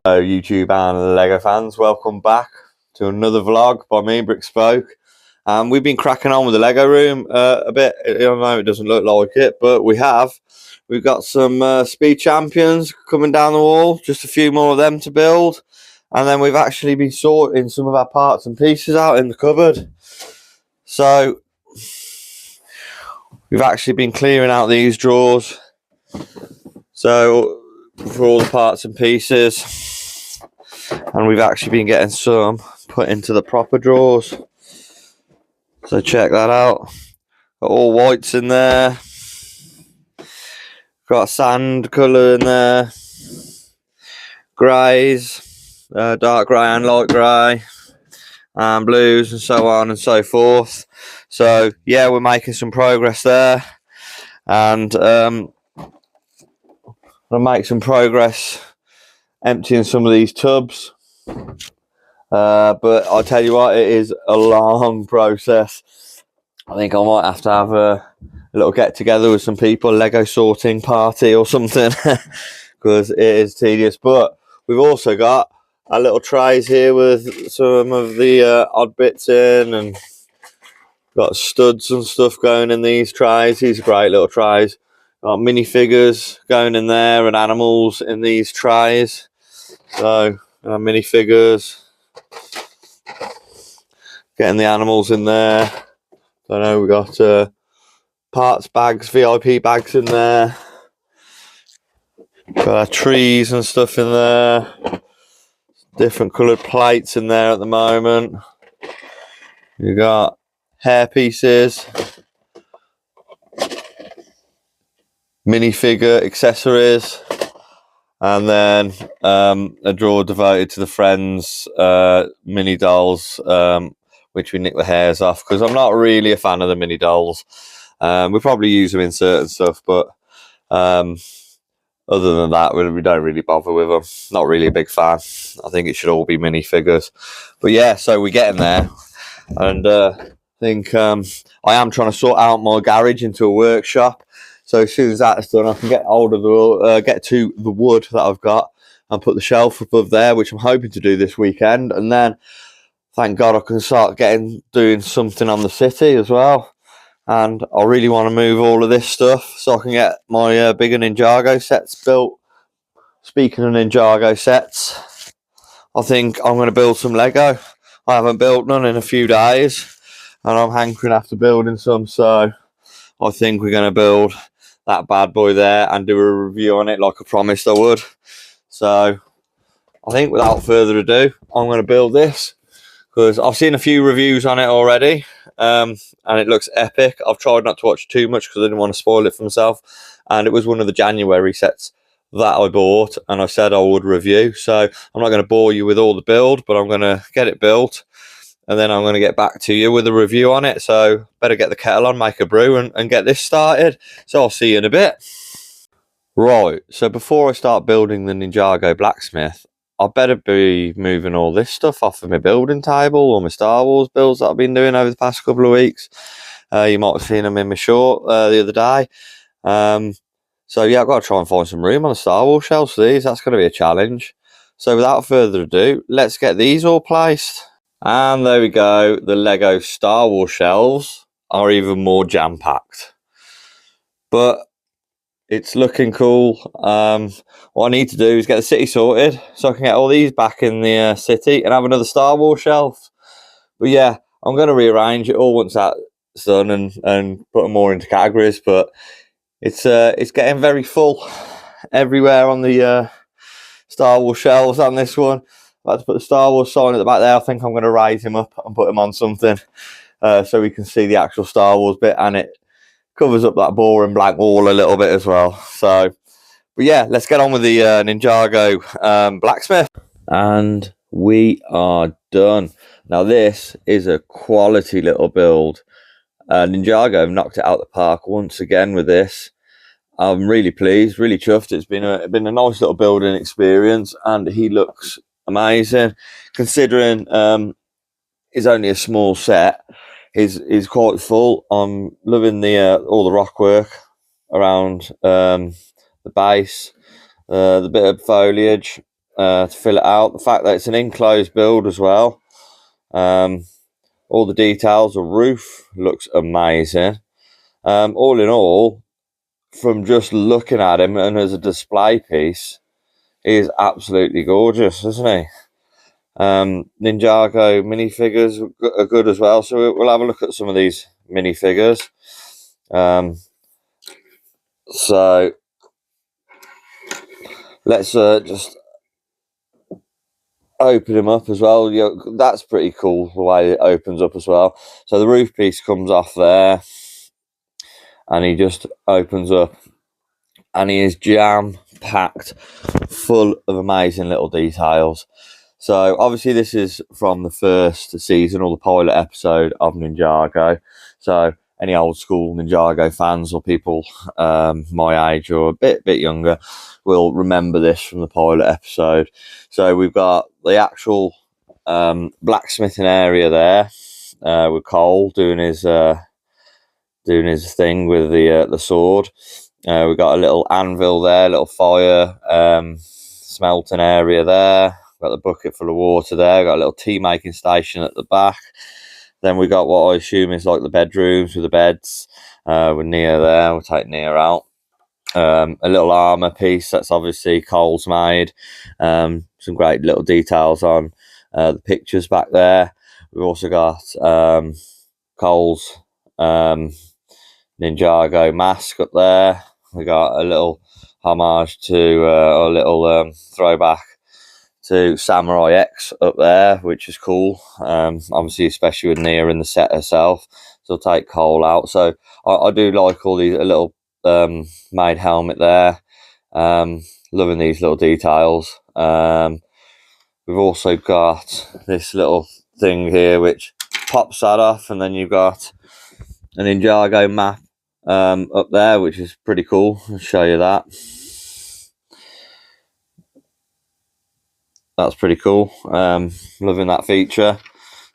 Hello YouTube and Lego fans, welcome back to another vlog by me, Brickspoke. We've been cracking on with the Lego room a bit. I know it doesn't look like it, but we've got some speed champions coming down the wall, just a few more of them to build, and then we've actually been sorting some of our parts and pieces out in the cupboard. So we've actually been clearing out these drawers, so for all the parts and pieces, and we've actually been getting some put into the proper drawers, so check that out. Got all whites in there, got sand colour in there, greys, dark grey and light grey, and blues, and so on and so forth. So yeah, we're making some progress there, and I'll make some progress emptying some of these tubs, but I'll tell you what, it is a long process. I think I might have to have a little get together with some people, Lego sorting party or something, because it is tedious. But we've also got our little trays here with some of the odd bits in, and got studs and stuff going in these trays. These are great little trays. Got minifigures going in there and animals in these trays. So minifigures, getting the animals in there. I know we got parts bags, VIP bags in there. Got our trees and stuff in there. Different coloured plates in there at the moment. You got hair pieces, minifigure accessories, and then a drawer devoted to the Friends mini dolls, which we nick the hairs off, because I'm not really a fan of the mini dolls. We probably use them in certain stuff, but other than that, we don't really bother with them. Not really a big fan. I think it should all be minifigures. But yeah, so we're getting there, and I think I am trying to sort out my garage into a workshop. So as soon as that's done, I can get hold of the get to the wood that I've got and put the shelf above there, which I'm hoping to do this weekend. And then, thank God, I can start doing something on the city as well. And I really want to move all of this stuff so I can get my bigger Ninjago sets built. Speaking of Ninjago sets, I think I'm going to build some Lego. I haven't built none in a few days, and I'm hankering after building some. So I think we're going to build that bad boy there and do a review on it like I promised I would. So I think without further ado, I'm going to build this, because I've seen a few reviews on it already, and it looks epic. I've tried not to watch too much because I didn't want to spoil it for myself, and it was one of the January sets that I bought and I said I would review. So I'm not going to bore you with all the build, but I'm going to get it built, and then I'm going to get back to you with a review on it. So better get the kettle on, make a brew, and get this started. So I'll see you in a bit. Right, so before I start building the Ninjago Blacksmith, I better be moving all this stuff off of my building table, or my Star Wars builds that I've been doing over the past couple of weeks. You might have seen them in my short the other day. So yeah, I've got to try and find some room on the Star Wars shelves for these. That's going to be a challenge. So without further ado, let's get these all placed. And there we go. The Lego Star Wars shelves are even more jam-packed. But it's looking cool. What I need to do is get the city sorted so I can get all these back in the city and have another Star Wars shelf. But yeah, I'm going to rearrange it all once that's done and put them more into categories. But it's getting very full everywhere on the Star Wars shelves on this one. I've had to put the Star Wars sign at the back there. I think I'm going to raise him up and put him on something so we can see the actual Star Wars bit, and it covers up that boring blank wall a little bit as well. So, but yeah, let's get on with the Ninjago Blacksmith. And we are done. Now this is a quality little build. Ninjago have knocked it out the park once again with this. I'm really pleased, really chuffed. It's been a nice little building experience, and he looks amazing considering it's only a small set. Is quite full. I'm loving the all the rock work around the base, the bit of foliage. to fill it out. The fact that it's an enclosed build as well. All the details. The roof looks amazing. All in all, from just looking at him and as a display piece, he is absolutely gorgeous, isn't he? Ninjago minifigures are good as well, so we'll have a look at some of these minifigures. So let's just open him up as well. That's pretty cool the way it opens up as well. So the roof piece comes off there, and he just opens up, and he is jam packed full of amazing little details. So obviously this is from the first season or the pilot episode of Ninjago. So any old school Ninjago fans or people my age or a bit younger will remember this from the pilot episode. So we've got the actual blacksmithing area there with Cole doing his thing with the sword. We've got a little anvil there, little fire smelting area there. Got the bucket full of water there. Got a little tea making station at the back. Then we got what I assume is like the bedrooms with the beds. With Nia there. We'll take Nia out. A little armor piece that's obviously Cole's made. Some great little details on the pictures back there. We've also got Cole's Ninjago mask up there. We got a little homage to a little throwback to Samurai X up there, which is cool. Obviously, especially with Nia in the set herself. So I'll take Cole out. So I do like all these little made helmet there. Loving these little details. We've also got this little thing here which pops that off, and then you've got an Ninjago map up there, which is pretty cool. I'll show you that. That's pretty cool. Loving that feature.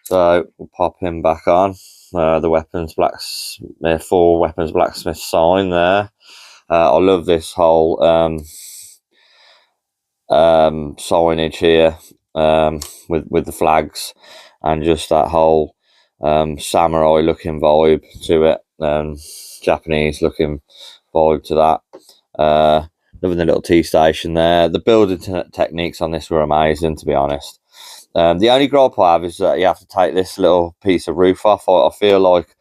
So we'll pop him back on. The weapons blacksmith, 4 weapons blacksmith sign there. I love this whole signage here with the flags and just that whole samurai looking vibe to it. Japanese looking vibe to that. Loving the little tea station there. The building techniques on this were amazing, to be honest. The only gripe I have is that you have to take this little piece of roof off. I feel like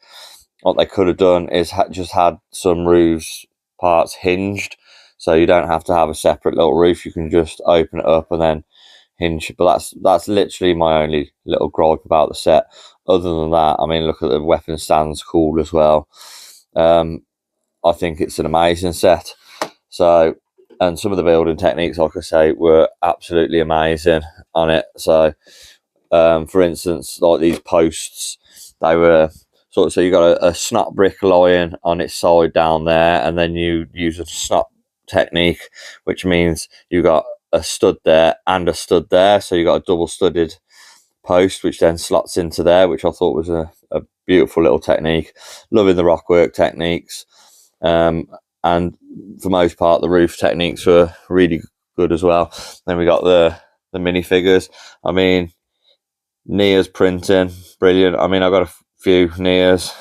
what they could have done is just had some roofs parts hinged, so you don't have to have a separate little roof. You can just open it up and then hinge. But that's literally my only little gripe about the set. Other than that, I mean, look at the weapon stands, cool as well. I think it's an amazing set. So, and some of the building techniques, like I say, were absolutely amazing on it. So, for instance, like these posts, they were sort of, so you got a snot brick lying on its side down there, and then you use a snot technique, which means you got a stud there and a stud there. So you got a double studded post, which then slots into there, which I thought was a beautiful little technique. Loving the rockwork techniques. And for most part, the roof techniques were really good as well. Then we got the minifigures. I mean, Nia's printing, brilliant. I mean, I got a few Nias.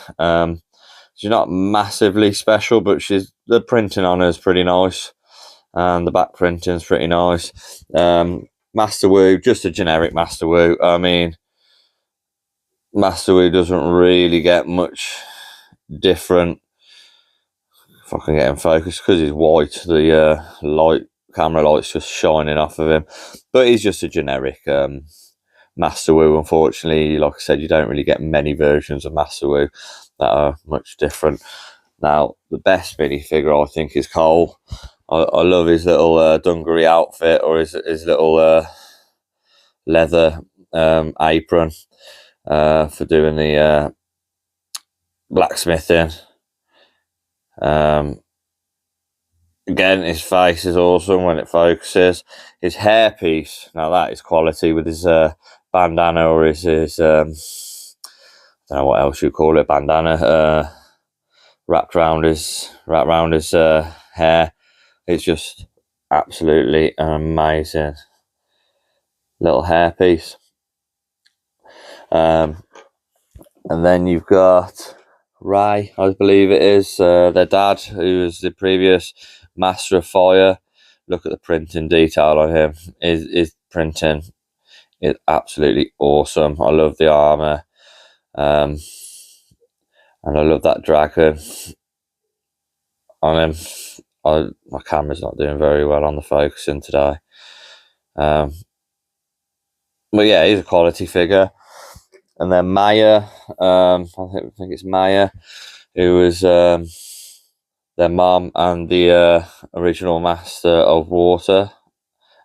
She's not massively special, but the printing on her is pretty nice. And the back printing is pretty nice. Master Wu, just a generic Master Wu. I mean, Master Wu doesn't really get much different. If I can get him focused, because he's white, the camera light's just shining off of him. But he's just a generic Master Wu. Unfortunately, like I said, you don't really get many versions of Master Wu that are much different. Now, the best minifigure, I think, is Cole. I love his little dungaree outfit, or his little leather apron for doing the blacksmithing. Again, his face is awesome when it focuses. His hairpiece, now that is quality, with his bandana, or his I don't know what else you call it, bandana wrapped around his hair. It's just absolutely amazing. little hairpiece. And then you've got Ray, I believe it is, their dad, who was the previous Master of Fire. Look at the printing detail on him. His printing is absolutely awesome. I love the armour. And I love that dragon on him. My camera's not doing very well on the focusing today. But yeah, he's a quality figure. And then Maya, I think it's Maya, who was their mum and the original Master of Water,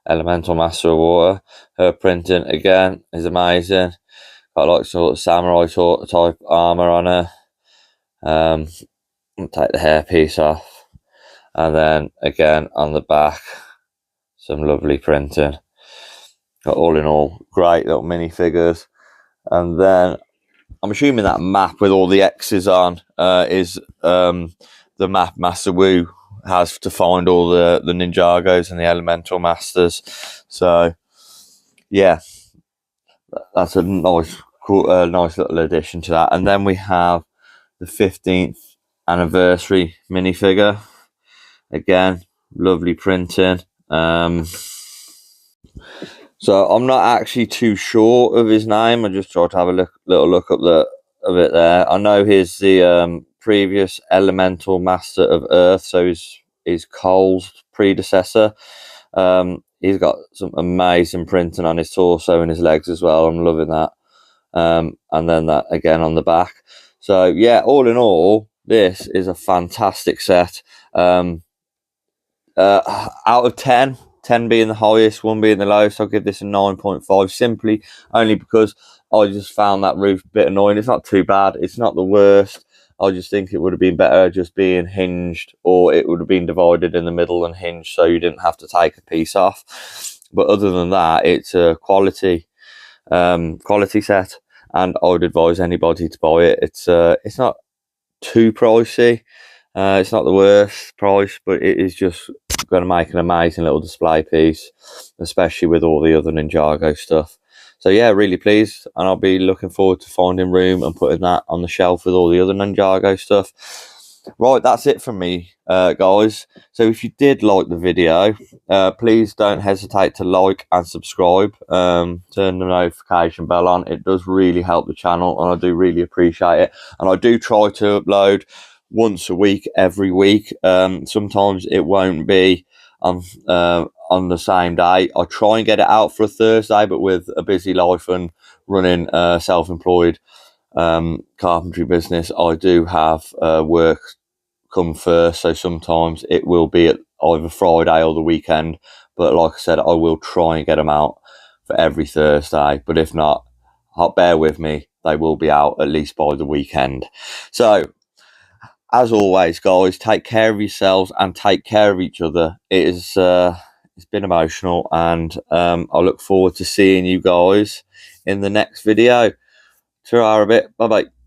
Elemental Master of Water. Her printing again is amazing. Got like sort of samurai type armor on her. I'll take the hairpiece off, and then again on the back, some lovely printing. Got all in all great little minifigures. And then I'm assuming that map with all the X's on is the map Master Wu has to find all the Ninjagos and the Elemental Masters. So yeah, that's a nice, cool, nice little addition to that. And then we have the 15th anniversary minifigure. Again, lovely printing. So I'm not actually too sure of his name. I just tried to have a little look up of it there. I know he's the previous Elemental Master of Earth, so he's Cole's predecessor. He's got some amazing printing on his torso and his legs as well. I'm loving that. And then that again on the back. So yeah, all in all, this is a fantastic set. Out of 10 being the highest, 1 being the lowest, I'll give this a 9.5, simply only because I just found that roof a bit annoying. It's not too bad, it's not the worst. I just think it would have been better just being hinged, or it would have been divided in the middle and hinged so you didn't have to take a piece off. But other than that, it's a quality set, and I would advise anybody to buy it. It's not too pricey. It's not the worst price, but it is just going to make an amazing little display piece, especially with all the other Ninjago stuff. So yeah, really pleased, and I'll be looking forward to finding room and putting that on the shelf with all the other Ninjago stuff. Right, that's it from me, guys. So if you did like the video, please don't hesitate to like and subscribe. Turn the notification bell on. It does really help the channel, and I do really appreciate it. And I do try to upload once a week, every week. Sometimes it won't be on the same day. I try and get it out for a Thursday, but with a busy life and running self-employed carpentry business, I do have work come first, so sometimes it will be at either Friday or the weekend. But like I said, I will try and get them out for every Thursday, but if not, bear with me, they will be out at least by the weekend. So as always, guys, take care of yourselves and take care of each other. It's been emotional, and I look forward to seeing you guys in the next video. Ta-ra a bit. Bye bye.